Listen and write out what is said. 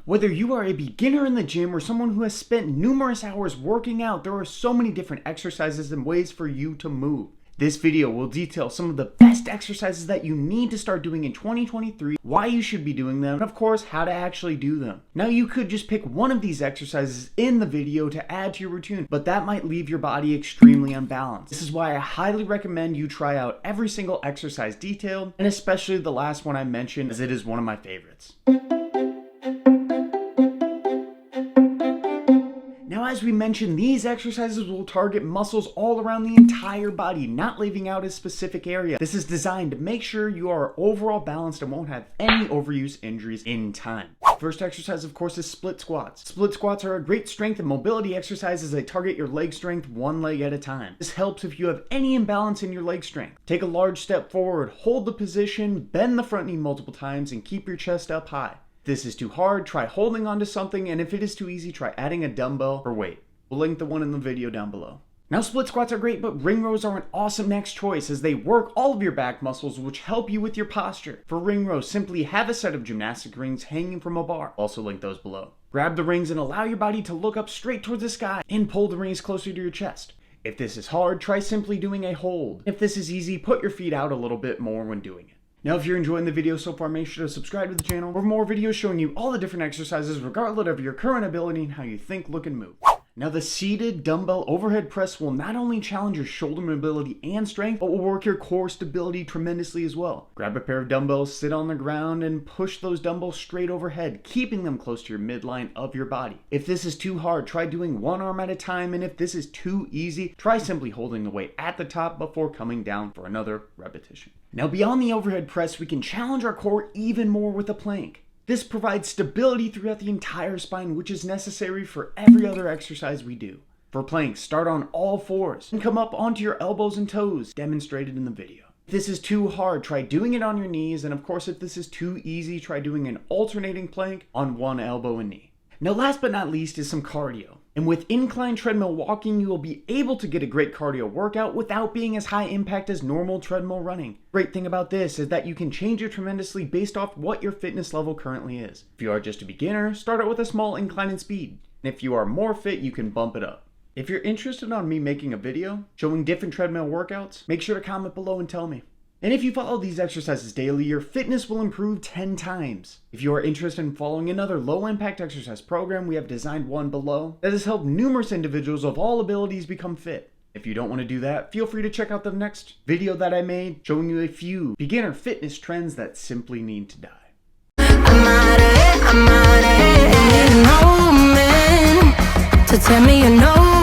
Whether you are a beginner in the gym or someone who has spent numerous hours working out, there are so many different exercises and ways for you to move. This video will detail some of the best exercises that you need to start doing in 2023, why you should be doing them, and of course, how to actually do them. Now, you could just pick one of these exercises in the video to add to your routine, but that might leave your body extremely unbalanced. This is why I highly recommend you try out every single exercise detailed, and especially the last one I mentioned, as it is one of my favorites. Now, as we mentioned, these exercises will target muscles all around the entire body, not leaving out a specific area. This is designed to make sure you are overall balanced and won't have any overuse injuries in time. First exercise, of course, is split squats. Split squats are a great strength and mobility exercise as they target your leg strength one leg at a time. This helps if you have any imbalance in your leg strength. Take a large step forward, hold the position, bend the front knee multiple times, and keep your chest up high. If this is too hard, try holding onto something, and if it is too easy, try adding a dumbbell or weight. We'll link the one in the video down below. Now, split squats are great, but ring rows are an awesome next choice as they work all of your back muscles, which help you with your posture. For ring rows, simply have a set of gymnastic rings hanging from a bar. Also link those below. Grab the rings and allow your body to look up straight towards the sky and pull the rings closer to your chest. If this is hard, try simply doing a hold. If this is easy, put your feet out a little bit more when doing it. Now, if you're enjoying the video so far, make sure to subscribe to the channel for more videos showing you all the different exercises regardless of your current ability and how you think, look, and move. Now, the seated dumbbell overhead press will not only challenge your shoulder mobility and strength, but will work your core stability tremendously as well. Grab a pair of dumbbells, sit on the ground, and push those dumbbells straight overhead, keeping them close to your midline of your body. If this is too hard, try doing one arm at a time, and if this is too easy, try simply holding the weight at the top before coming down for another repetition. Now, beyond the overhead press, we can challenge our core even more with a plank. This provides stability throughout the entire spine, which is necessary for every other exercise we do. For planks, start on all fours and come up onto your elbows and toes, demonstrated in the video. If this is too hard, try doing it on your knees, and of course, if this is too easy, try doing an alternating plank on one elbow and knee. Now, last but not least is some cardio. And with incline treadmill walking, you will be able to get a great cardio workout without being as high impact as normal treadmill running. Great thing about this is that you can change it tremendously based off what your fitness level currently is. If you are just a beginner, start out with a small incline in speed. And if you are more fit, you can bump it up. If you're interested in me making a video showing different treadmill workouts, make sure to comment below and tell me. And if you follow these exercises daily, your fitness will improve 10 times. If you are interested in following another low-impact exercise program, we have designed one below that has helped numerous individuals of all abilities become fit. If you don't want to do that, feel free to check out the next video that I made showing you a few beginner fitness trends that simply need to die. I'm out of it, no man to tell me you know